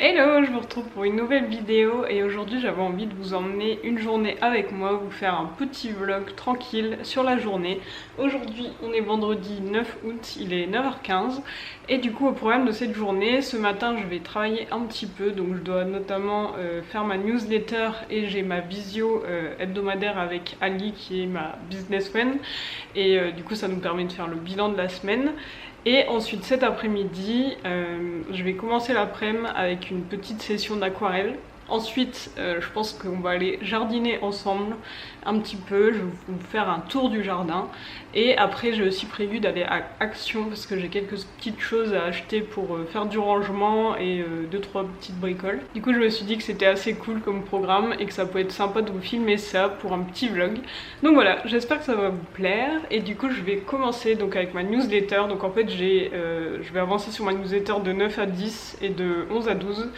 Hello, je vous retrouve pour une nouvelle vidéo et aujourd'hui j'avais envie de vous emmener une journée avec moi, vous faire un petit vlog tranquille sur la journée. Aujourd'hui on est vendredi 9 août, il est 9h15 et du coup au programme de cette journée, ce matin je vais travailler un petit peu, donc je dois notamment faire ma newsletter et j'ai ma visio hebdomadaire avec Ali qui est ma business friend et du coup ça nous permet de faire le bilan de la semaine. Et ensuite cet après-midi, je vais commencer l'après-midi avec une petite session d'aquarelle. Ensuite, je pense qu'on va aller jardiner ensemble un petit peu, je vais vous faire un tour du jardin. Et après, j'ai aussi prévu d'aller à Action parce que j'ai quelques petites choses à acheter pour faire du rangement et 2-3 petites bricoles. Du coup, je me suis dit que c'était assez cool comme programme et que ça peut être sympa de vous filmer ça pour un petit vlog. Donc voilà, j'espère que ça va vous plaire. Et du coup, je vais commencer donc avec ma newsletter. Donc en fait, je vais avancer sur ma newsletter de 9 à 10 et de 11 à 12.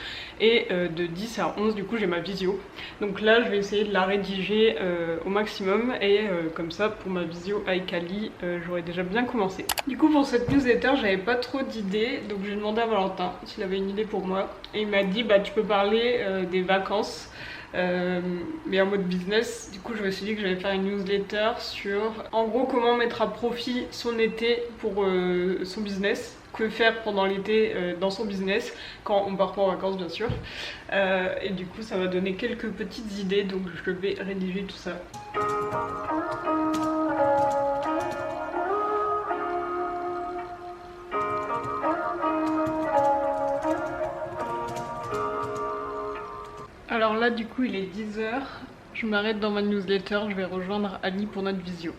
Et de 10 à 11 du coup j'ai ma visio, donc là je vais essayer de la rédiger au maximum et comme ça pour ma visio avec Ali j'aurais déjà bien commencé. Du coup pour cette newsletter j'avais pas trop d'idées, donc j'ai demandé à Valentin s'il avait une idée pour moi et il m'a dit bah tu peux parler des vacances mais en mode business. Du coup je me suis dit que j'allais faire une newsletter sur en gros comment mettre à profit son été pour son business, que faire pendant l'été dans son business quand on part pas en vacances bien sûr, et du coup ça va donner quelques petites idées, donc je vais rédiger tout ça. Alors là du coup il est 10h, je m'arrête dans ma newsletter, je vais rejoindre Ali pour notre visio.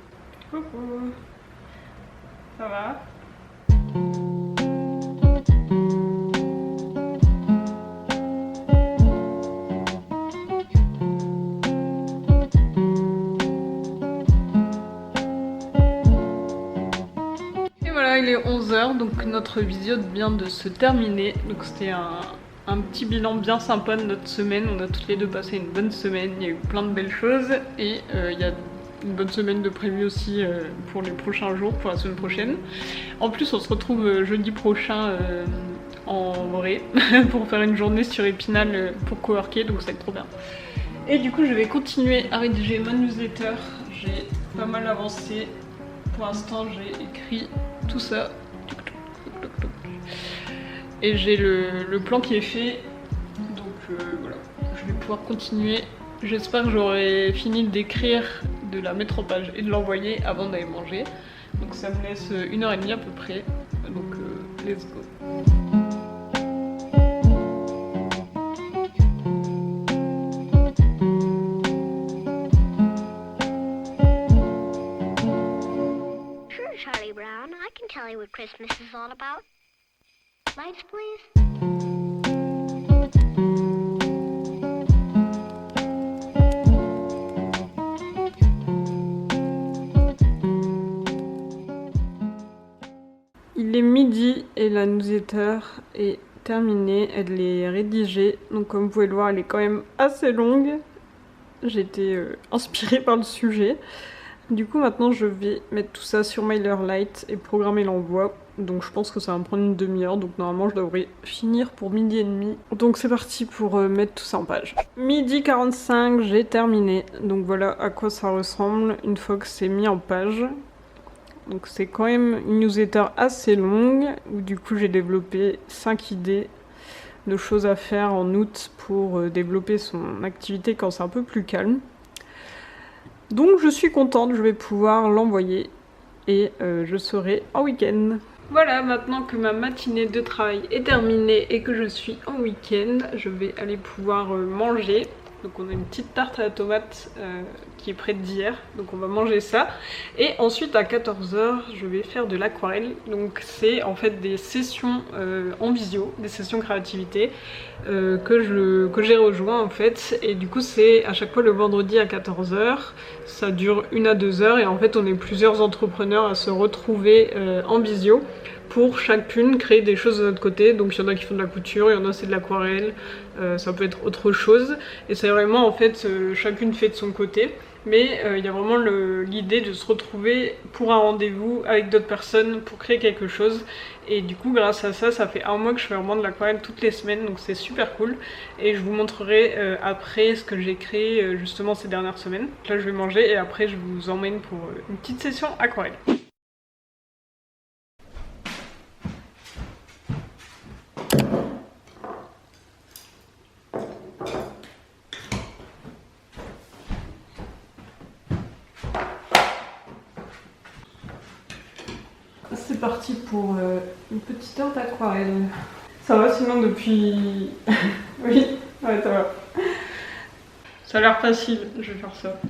Coucou, ça va? Il est 11h, donc notre visio vient de se terminer. Donc c'était un petit bilan bien sympa de notre semaine. On a toutes les deux passé une bonne semaine, il y a eu plein de belles choses et il y a une bonne semaine de prévu aussi pour les prochains jours, pour la semaine prochaine. En plus on se retrouve jeudi prochain en vrai pour faire une journée sur Épinal pour coworker, donc ça va être trop bien. Et du coup je vais continuer à rédiger ma newsletter, j'ai pas mal avancé. Pour l'instant j'ai écrit tout ça et j'ai le plan qui est fait, donc voilà, je vais pouvoir continuer. J'espère que j'aurai fini d'écrire, de la mettre en page et de l'envoyer avant d'aller manger, donc ça me laisse 1h30 à peu près, donc let's go. Charlie Brown, I can tell you what Christmas is all about. Lights, please. Il est midi et la newsletter est terminée, elle est rédigée, donc comme vous pouvez le voir elle est quand même assez longue. J'ai été inspirée par le sujet. Du coup maintenant je vais mettre tout ça sur MailerLite et programmer l'envoi. Donc je pense que ça va me prendre une demi-heure, donc normalement je devrais finir pour 12h30. Donc c'est parti pour mettre tout ça en page. 12h45, j'ai terminé. Donc voilà à quoi ça ressemble une fois que c'est mis en page. Donc c'est quand même une newsletter assez longue, où du coup j'ai développé 5 idées de choses à faire en août pour développer son activité quand c'est un peu plus calme. Donc je suis contente, je vais pouvoir l'envoyer et je serai en week-end. Voilà, maintenant que ma matinée de travail est terminée et que je suis en week-end, je vais aller pouvoir manger. Donc on a une petite tarte à la tomate qui est prête d'hier, donc on va manger ça. Et ensuite à 14h, je vais faire de l'aquarelle. Donc c'est en fait des sessions en visio, des sessions créativité que j'ai rejoint en fait. Et du coup c'est à chaque fois le vendredi à 14h, ça dure 1 à 2 heures et en fait on est plusieurs entrepreneurs à se retrouver en visio pour chacune créer des choses de notre côté. Donc il y en a qui font de la couture, il y en a c'est de l'aquarelle, ça peut être autre chose. Et c'est vraiment en fait chacune fait de son côté. Mais il y a vraiment l'idée de se retrouver pour un rendez-vous avec d'autres personnes pour créer quelque chose. Et du coup grâce à ça, ça fait un mois que je fais vraiment de l'aquarelle toutes les semaines, donc c'est super cool. Et je vous montrerai après ce que j'ai créé justement ces dernières semaines. Là je vais manger et après je vous emmène pour une petite session aquarelle. C'est parti pour une petite heure d'aquarelle. Ça va sinon depuis... Oui, ouais ça va. Ça a l'air facile, je vais faire ça.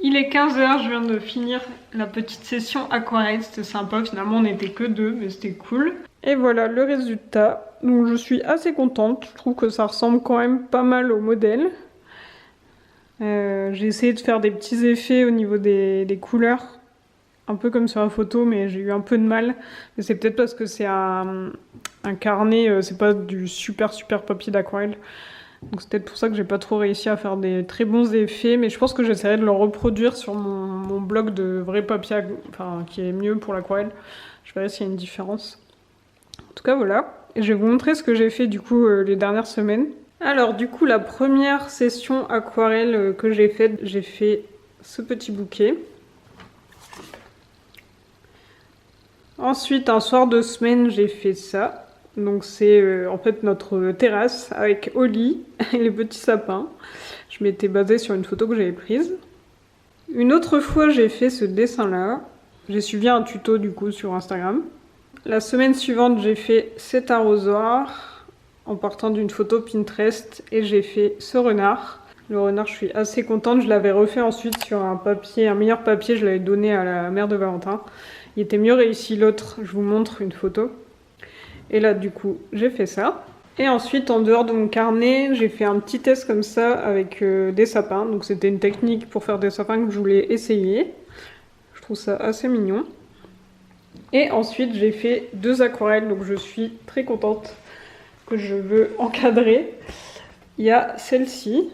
Il est 15h, je viens de finir la petite session aquarelle, c'était sympa, finalement on n'était que deux, mais c'était cool. Et voilà le résultat, donc je suis assez contente, je trouve que ça ressemble quand même pas mal au modèle. J'ai essayé de faire des petits effets au niveau des couleurs, un peu comme sur la photo, mais j'ai eu un peu de mal. Mais c'est peut-être parce que c'est un carnet, c'est pas du super papier d'aquarelle. Donc c'est peut-être pour ça que j'ai pas trop réussi à faire des très bons effets, mais je pense que j'essaierai de le reproduire sur mon bloc de vrai papier, enfin qui est mieux pour l'aquarelle. Je verrai s'il y a une différence. En tout cas voilà, et je vais vous montrer ce que j'ai fait du coup les dernières semaines. Alors du coup la première session aquarelle que j'ai fait ce petit bouquet. Ensuite un soir de semaine j'ai fait ça. Donc c'est en fait notre terrasse avec Oli et les petits sapins. Je m'étais basée sur une photo que j'avais prise. Une autre fois j'ai fait ce dessin là. J'ai suivi un tuto du coup sur Instagram. La semaine suivante j'ai fait cet arrosoir en partant d'une photo Pinterest et j'ai fait ce renard. Le renard je suis assez contente, je l'avais refait ensuite sur un papier, un meilleur papier, je l'avais donné à la mère de Valentin. Il était mieux réussi l'autre, je vous montre une photo. Et là du coup j'ai fait ça. Et ensuite en dehors de mon carnet j'ai fait un petit test comme ça avec des sapins. Donc c'était une technique pour faire des sapins que je voulais essayer. Je trouve ça assez mignon. Et ensuite j'ai fait 2 aquarelles, donc je suis très contente, que je veux encadrer. Il y a celle-ci.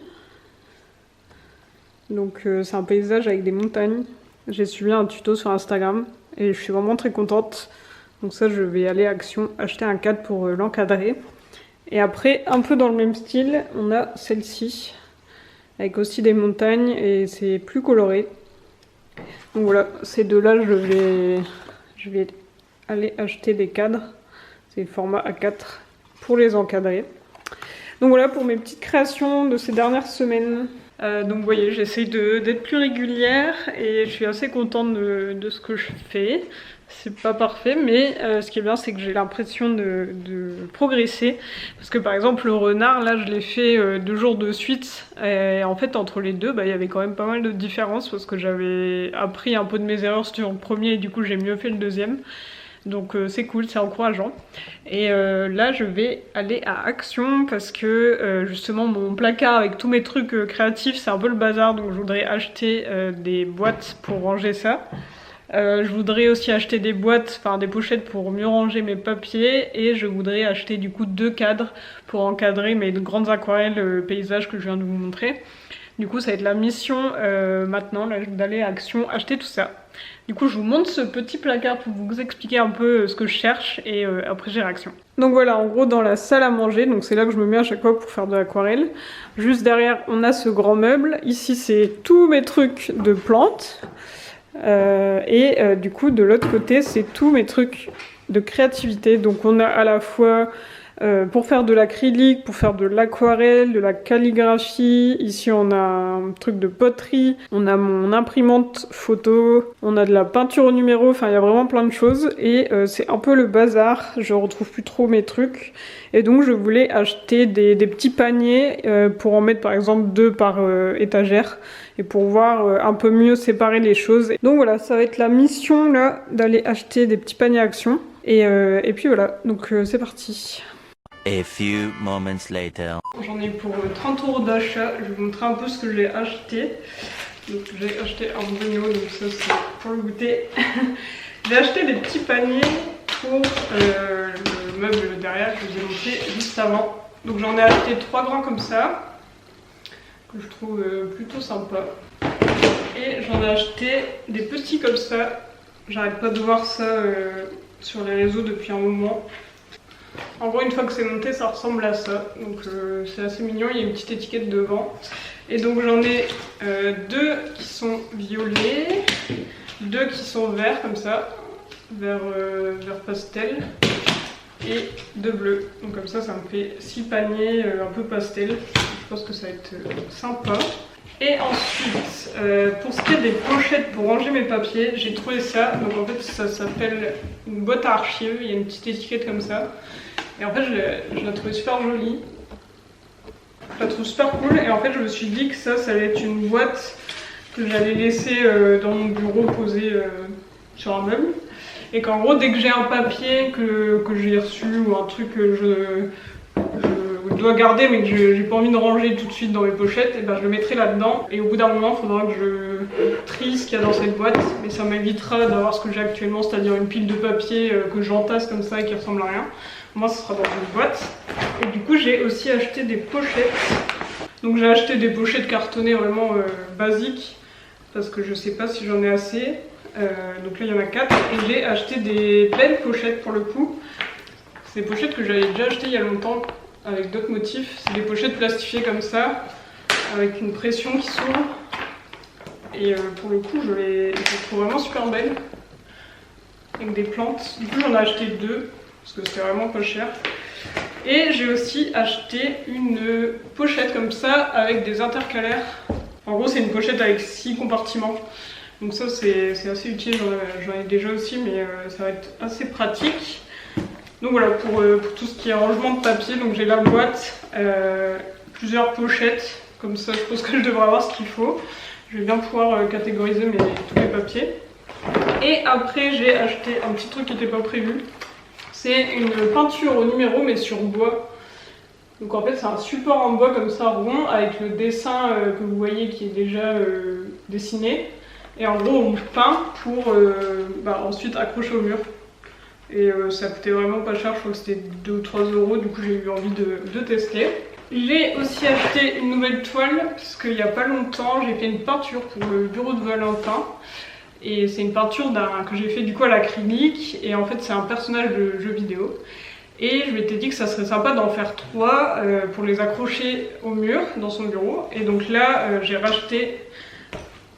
Donc c'est un paysage avec des montagnes. J'ai suivi un tuto sur Instagram et je suis vraiment très contente. Donc ça je vais aller à Action acheter un cadre pour l'encadrer. Et après, un peu dans le même style, on a celle-ci, avec aussi des montagnes et c'est plus coloré. Donc voilà, ces deux-là, je vais aller acheter des cadres. C'est format A4 pour les encadrer. Donc voilà pour mes petites créations de ces dernières semaines. Donc vous voyez, j'essaye d'être plus régulière et je suis assez contente de ce que je fais. C'est pas parfait, mais ce qui est bien, c'est que j'ai l'impression de progresser. Parce que par exemple, le renard, là, je l'ai fait 2 jours de suite. Et en fait, entre les deux, il y avait quand même pas mal de différences parce que j'avais appris un peu de mes erreurs sur le premier et du coup, j'ai mieux fait le deuxième. Donc c'est cool, c'est encourageant. Et là je vais aller à Action parce que justement mon placard avec tous mes trucs créatifs c'est un peu le bazar, donc je voudrais acheter des boîtes pour ranger ça. Je voudrais aussi acheter des boîtes, enfin des pochettes pour mieux ranger mes papiers et je voudrais acheter du coup 2 cadres pour encadrer mes grandes aquarelles paysages que je viens de vous montrer. Du coup ça va être la mission maintenant d'aller à Action acheter tout ça. Du coup je vous montre ce petit placard pour vous expliquer un peu ce que je cherche et après j'ai Action. Donc voilà, en gros dans la salle à manger, donc c'est là que je me mets à chaque fois pour faire de l'aquarelle. Juste derrière on a ce grand meuble, ici c'est tous mes trucs de plantes. Du coup de l'autre côté c'est tous mes trucs de créativité. Donc on a à la fois pour faire de l'acrylique, pour faire de l'aquarelle, de la calligraphie. Ici on a un truc de poterie, on a mon imprimante photo, on a de la peinture au numéro, enfin il y a vraiment plein de choses et c'est un peu le bazar, je retrouve plus trop mes trucs et donc je voulais acheter des petits paniers pour en mettre par exemple 2 par étagère et pour voir un peu mieux séparer les choses. Donc voilà, ça va être la mission là d'aller acheter des petits paniers Action et puis voilà, donc c'est parti. A few moments later. J'en ai pour 30 € d'achat, je vais vous montrer un peu ce que j'ai acheté. Donc j'ai acheté un brugno, donc ça c'est pour le goûter. J'ai acheté des petits paniers pour le meuble derrière que je vous ai montré juste avant. Donc j'en ai acheté 3 grands comme ça, que je trouve plutôt sympa. Et j'en ai acheté des petits comme ça, j'arrête pas de voir ça sur les réseaux depuis un moment. En gros, une fois que c'est monté, ça ressemble à ça. Donc c'est assez mignon, il y a une petite étiquette devant. Et donc j'en ai 2 qui sont violets, 2 qui sont verts comme ça, vert pastel, et 2 bleus. Donc comme ça me fait 6 paniers un peu pastel. Je pense que ça va être sympa. Et ensuite, pour ce qui est des pochettes pour ranger mes papiers, j'ai trouvé ça. Donc en fait ça s'appelle une boîte à archives, il y a une petite étiquette comme ça. Et en fait je la trouvais super jolie, je la trouve super cool et en fait je me suis dit que ça allait être une boîte que j'allais laisser dans mon bureau posée sur un meuble. Et qu'en gros dès que j'ai un papier que j'ai reçu ou un truc que je dois garder mais que j'ai pas envie de ranger tout de suite dans mes pochettes, et ben je le mettrai là-dedans et au bout d'un moment il faudra que je trie ce qu'il y a dans cette boîte, mais ça m'évitera d'avoir ce que j'ai actuellement, c'est-à-dire une pile de papier que j'entasse comme ça et qui ressemble à rien. Moi ce sera dans une boîte. Et du coup j'ai aussi acheté des pochettes. Donc j'ai acheté des pochettes cartonnées vraiment basiques parce que je sais pas si j'en ai assez. Donc là il y en a 4 et j'ai acheté des belles pochettes pour le coup. C'est des pochettes que j'avais déjà achetées il y a longtemps avec d'autres motifs. C'est des pochettes plastifiées comme ça avec une pression qui s'ouvre. Et pour le coup je les trouve vraiment super belles avec des plantes. Du coup j'en ai acheté 2 parce que c'était vraiment pas cher. Et j'ai aussi acheté une pochette comme ça avec des intercalaires. En gros c'est une pochette avec 6 compartiments. Donc ça c'est assez utile, j'en ai déjà aussi mais ça va être assez pratique. Donc voilà pour tout ce qui est rangement de papier, donc j'ai la boîte, plusieurs pochettes, comme ça je pense que je devrais avoir ce qu'il faut. Je vais bien pouvoir catégoriser tous mes papiers. Et après j'ai acheté un petit truc qui n'était pas prévu. C'est une peinture au numéro mais sur bois. Donc en fait c'est un support en bois comme ça rond avec le dessin que vous voyez qui est déjà dessiné. Et en gros on peint pour ensuite accrocher au mur. Et ça coûtait vraiment pas cher, je crois que c'était 2 ou 3 €, du coup j'ai eu envie de tester. J'ai aussi acheté une nouvelle toile parce qu'il n'y a pas longtemps j'ai fait une peinture pour le bureau de Valentin. Et c'est une peinture que j'ai fait du coup à l'acrylique, et en fait c'est un personnage de jeu vidéo. Et je m'étais dit que ça serait sympa d'en faire 3 pour les accrocher au mur dans son bureau. Et donc là j'ai racheté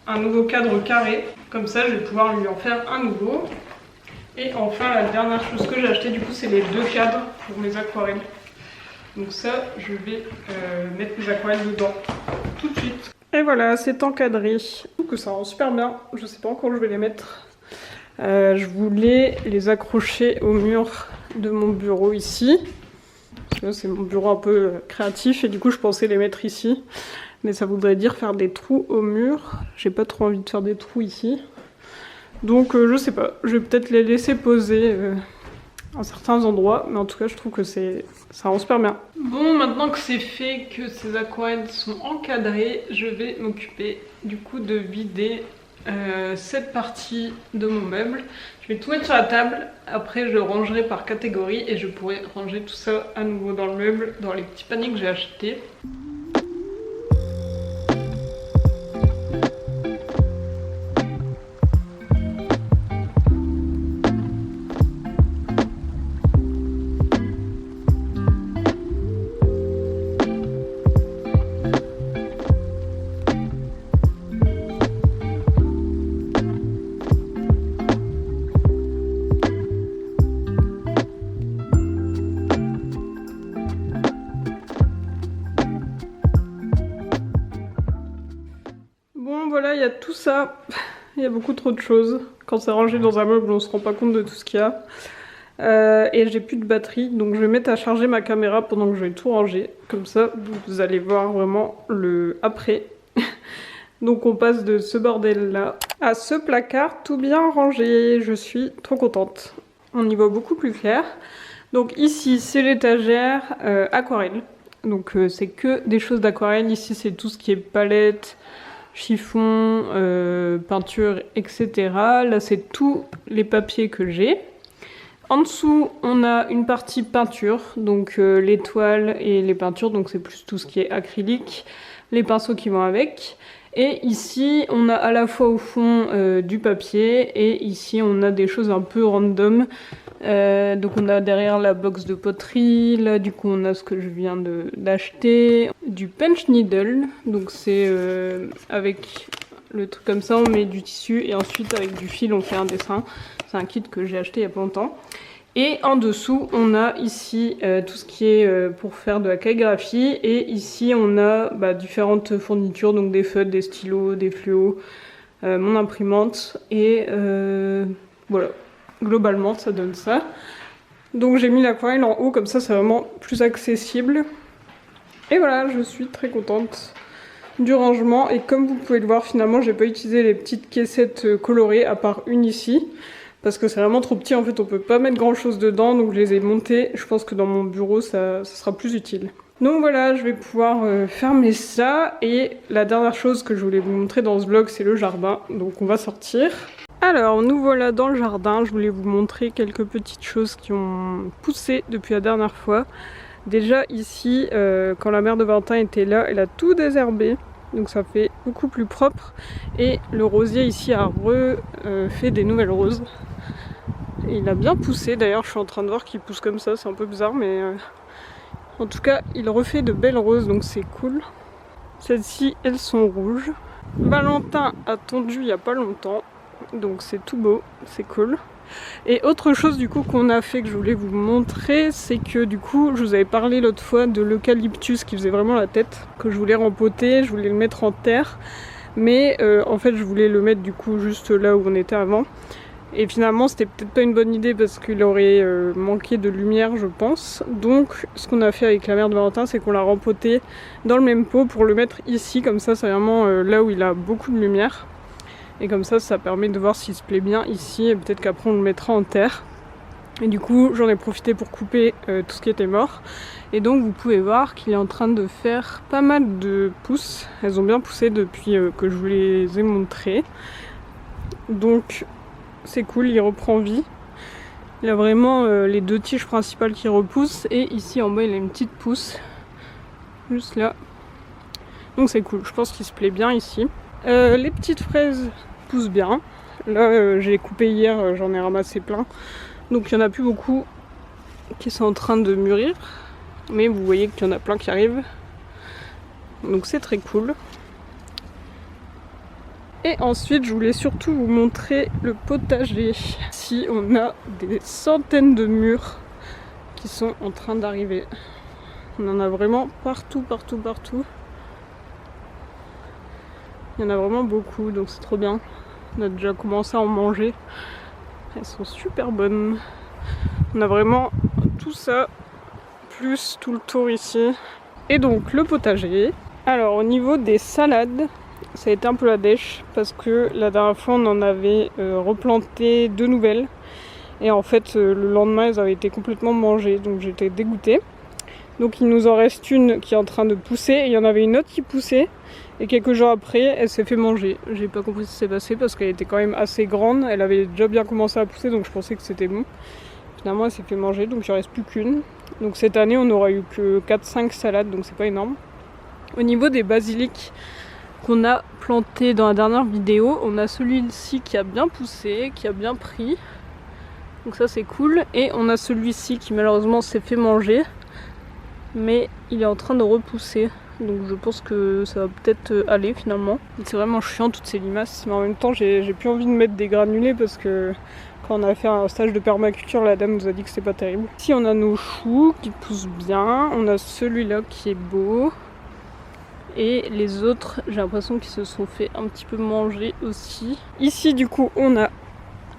un nouveau cadre carré, comme ça je vais pouvoir lui en faire un nouveau. Et enfin la dernière chose que j'ai acheté du coup c'est les 2 cadres pour mes aquarelles. Donc ça je vais mettre mes aquarelles dedans tout de suite. Et voilà, c'est encadré. Je trouve que ça rend super bien, je sais pas encore où je vais les mettre. Je voulais les accrocher au mur de mon bureau ici. Parce que c'est mon bureau un peu créatif et du coup je pensais les mettre ici. Mais ça voudrait dire faire des trous au mur. J'ai pas trop envie de faire des trous ici. Donc je sais pas, je vais peut-être les laisser poser à certains endroits. Mais en tout cas je trouve que ça rend super bien. Bon, maintenant que c'est fait, que ces aquarelles sont encadrées, je vais m'occuper du coup de vider cette partie de mon meuble. Je vais tout mettre sur la table, après je rangerai par catégorie et je pourrai ranger tout ça à nouveau dans le meuble, dans les petits paniers que j'ai achetés. Voilà, il y a tout ça, il y a beaucoup trop de choses. Quand c'est rangé dans un meuble, on se rend pas compte de tout ce qu'il y a. Et j'ai plus de batterie, donc je vais mettre à charger ma caméra pendant que je vais tout ranger. Comme ça, vous allez voir vraiment le après. Donc on passe de ce bordel là à ce placard tout bien rangé. Je suis trop contente. On y voit beaucoup plus clair. Donc ici, c'est l'étagère aquarelle. Donc c'est que des choses d'aquarelle. Ici, c'est tout ce qui est palette, chiffon, peinture, etc. Là c'est tous les papiers que j'ai. En dessous on a une partie peinture, donc les toiles et les peintures, donc c'est plus tout ce qui est acrylique, les pinceaux qui vont avec. Et ici on a à la fois au fond du papier et ici on a des choses un peu random. Donc on a derrière la box de poterie, là du coup on a ce que je viens d'acheter, du punch needle, donc c'est avec le truc comme ça, on met du tissu et ensuite avec du fil on fait un dessin. C'est un kit que j'ai acheté il y a pas longtemps. Et en dessous on a ici tout ce qui est pour faire de la calligraphie, et ici on a différentes fournitures, donc des feutres, des stylos, des fluos, mon imprimante et voilà. Globalement ça donne ça. Donc j'ai mis l'aquarelle en haut, comme ça c'est vraiment plus accessible. Et voilà, je suis très contente du rangement. Et comme vous pouvez le voir, finalement j'ai pas utilisé les petites caissettes colorées, à part une ici. Parce que c'est vraiment trop petit, en fait on peut pas mettre grand chose dedans, donc je les ai montées. Je pense que dans mon bureau ça sera plus utile. Donc voilà, je vais pouvoir fermer ça. Et la dernière chose que je voulais vous montrer dans ce vlog, c'est le jardin. Donc on va sortir. Alors nous voilà dans le jardin, je voulais vous montrer quelques petites choses qui ont poussé depuis la dernière fois. Déjà ici, quand la mère de Valentin était là, elle a tout désherbé, donc ça fait beaucoup plus propre. Et le rosier ici a refait des nouvelles roses. Et il a bien poussé, d'ailleurs je suis en train de voir qu'il pousse comme ça, c'est un peu bizarre, mais en tout cas il refait de belles roses, donc c'est cool. Celles-ci, elles sont rouges. Valentin a tondu il n'y a pas longtemps. Donc c'est tout beau, c'est cool. Et autre chose du coup qu'on a fait, que je voulais vous montrer, c'est que du coup je vous avais parlé l'autre fois de l'eucalyptus qui faisait vraiment la tête, que je voulais rempoter, je voulais le mettre en terre, mais en fait je voulais le mettre du coup juste là où on était avant. Et finalement c'était peut-être pas une bonne idée parce qu'il aurait manqué de lumière, je pense. Donc ce qu'on a fait avec la mère de Valentin, c'est qu'on l'a rempoté dans le même pot pour le mettre ici, comme ça c'est vraiment là où il a beaucoup de lumière. Et comme ça permet de voir s'il se plaît bien ici, et peut-être qu'après on le mettra en terre. Et du coup j'en ai profité pour couper tout ce qui était mort. Et donc vous pouvez voir qu'il est en train de faire pas mal de pousses. Elles ont bien poussé depuis que je vous les ai montrées. Donc c'est cool, il reprend vie. Il a vraiment les 2 tiges principales qui repoussent. Et ici en bas il a une petite pousse, juste là. Donc c'est cool, je pense qu'il se plaît bien ici. Les petites fraises poussent bien. Là j'ai coupé hier, j'en ai ramassé plein. Donc il n'y en a plus beaucoup qui sont en train de mûrir. Mais vous voyez qu'il y en a plein qui arrivent. Donc c'est très cool. Et ensuite je voulais surtout vous montrer le potager. Ici on a des centaines de mûres qui sont en train d'arriver. On en a vraiment partout, partout, partout. Il y en a vraiment beaucoup, donc c'est trop bien. On a déjà commencé à en manger. Elles sont super bonnes. On a vraiment tout ça, plus tout le tour ici. Et donc le potager. Alors au niveau des salades, ça a été un peu la dèche parce que la dernière fois on en avait replanté 2 nouvelles. Et en fait le lendemain elles avaient été complètement mangées, donc j'étais dégoûtée. Donc il nous en reste une qui est en train de pousser et il y en avait une autre qui poussait. Et quelques jours après, elle s'est fait manger. J'ai pas compris ce qui s'est passé parce qu'elle était quand même assez grande. Elle avait déjà bien commencé à pousser, donc je pensais que c'était bon. Finalement, elle s'est fait manger, donc il en reste plus qu'une. Donc cette année, on n'aura eu que 4-5 salades, donc c'est pas énorme. Au niveau des basilics qu'on a plantés dans la dernière vidéo, on a celui-ci qui a bien poussé, qui a bien pris. Donc ça c'est cool. Et on a celui-ci qui malheureusement s'est fait manger. Mais il est en train de repousser, donc je pense que ça va peut-être aller finalement. C'est vraiment chiant toutes ces limaces, mais en même temps j'ai plus envie de mettre des granulés parce que quand on a fait un stage de permaculture, la dame nous a dit que c'était pas terrible. Ici on a nos choux qui poussent bien, on a celui-là qui est beau. Et les autres, j'ai l'impression qu'ils se sont fait un petit peu manger aussi. Ici du coup on a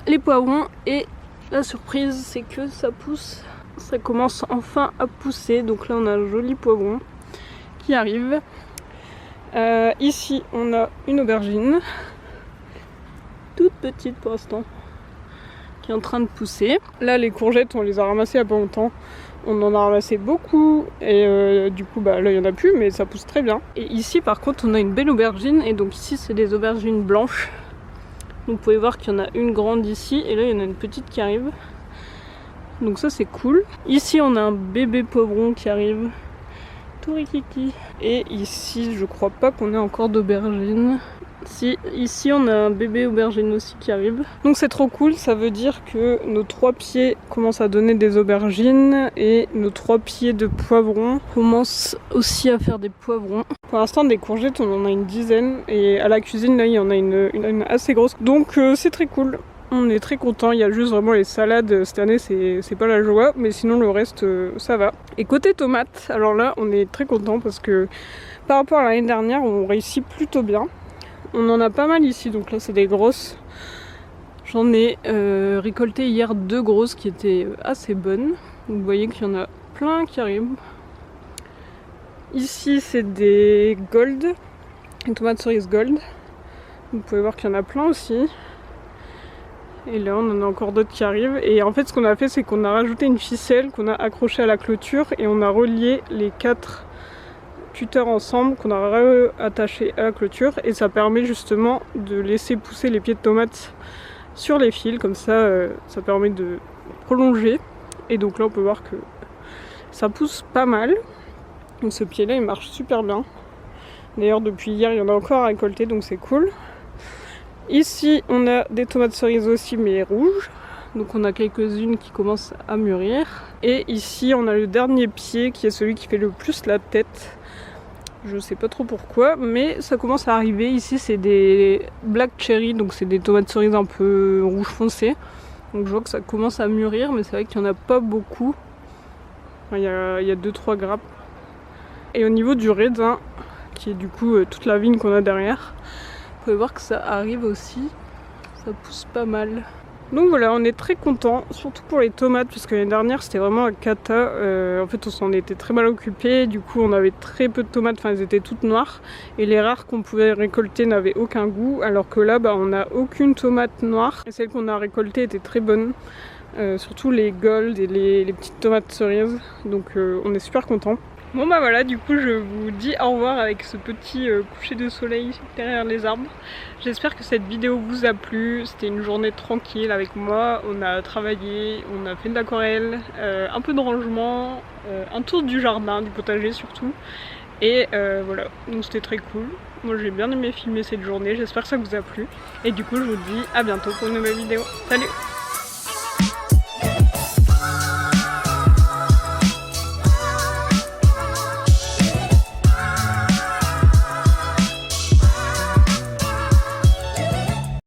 les poivrons et la surprise c'est que ça pousse. Ça commence enfin à pousser, donc là on a un joli poivron qui arrive. Ici on a une aubergine, toute petite pour l'instant, qui est en train de pousser. Là les courgettes on les a ramassées il n'y a pas longtemps, on en a ramassé beaucoup et du coup là il n'y en a plus mais ça pousse très bien. Et ici par contre on a une belle aubergine et donc ici c'est des aubergines blanches. Donc vous pouvez voir qu'il y en a une grande ici et là il y en a une petite qui arrive. Donc ça c'est cool. Ici on a un bébé poivron qui arrive. Tout rikiki. Et ici je crois pas qu'on ait encore d'aubergine. Si, ici on a un bébé aubergine aussi qui arrive. Donc c'est trop cool, ça veut dire que nos 3 pieds commencent à donner des aubergines. Et nos 3 pieds de poivrons commencent aussi à faire des poivrons. Pour l'instant des courgettes on en a une dizaine. Et à la cuisine là il y en a une assez grosse. Donc c'est très cool. On est très content, il y a juste vraiment les salades cette année c'est pas la joie, mais sinon le reste ça va. Et côté tomates, alors là on est très content parce que par rapport à l'année dernière on réussit plutôt bien. On en a pas mal ici, donc là c'est des grosses. J'en ai récolté hier 2 grosses qui étaient assez bonnes. Donc, vous voyez qu'il y en a plein qui arrivent. Ici c'est des gold, des tomates cerises gold. Vous pouvez voir qu'il y en a plein aussi. Et là on en a encore d'autres qui arrivent. Et en fait ce qu'on a fait c'est qu'on a rajouté une ficelle qu'on a accrochée à la clôture et on a relié les 4 tuteurs ensemble qu'on a attachés à la clôture. Et ça permet justement de laisser pousser les pieds de tomates sur les fils. Comme ça, ça permet de prolonger. Et donc là on peut voir que ça pousse pas mal. Donc ce pied là il marche super bien. D'ailleurs depuis hier il y en a encore à récolter donc c'est cool. Ici on a des tomates cerises aussi mais rouges, donc on a quelques-unes qui commencent à mûrir. Et ici on a le dernier pied qui est celui qui fait le plus la tête. Je sais pas trop pourquoi mais ça commence à arriver. Ici c'est des black cherry, donc c'est des tomates cerises un peu rouge foncé. Donc je vois que ça commence à mûrir mais c'est vrai qu'il n'y en a pas beaucoup. Enfin, il y a 2-3 grappes. Et au niveau du raisin, qui est du coup toute la vigne qu'on a derrière, vous pouvez voir que ça arrive aussi, ça pousse pas mal. Donc voilà, on est très content, surtout pour les tomates, parce que l'année dernière c'était vraiment un cata. En fait on s'en était très mal occupé, du coup on avait très peu de tomates, enfin elles étaient toutes noires. Et les rares qu'on pouvait récolter n'avaient aucun goût, alors que là on n'a aucune tomate noire. Et celles qu'on a récoltées étaient très bonnes, surtout les gold et les petites tomates cerises, donc on est super content. Bon bah voilà, du coup je vous dis au revoir avec ce petit coucher de soleil derrière les arbres. J'espère que cette vidéo vous a plu, c'était une journée tranquille avec moi. On a travaillé, on a fait de l'aquarelle, un peu de rangement, un tour du jardin, du potager surtout. Et voilà, donc c'était très cool. Moi j'ai bien aimé filmer cette journée, j'espère que ça vous a plu. Et du coup je vous dis à bientôt pour une nouvelle vidéo. Salut!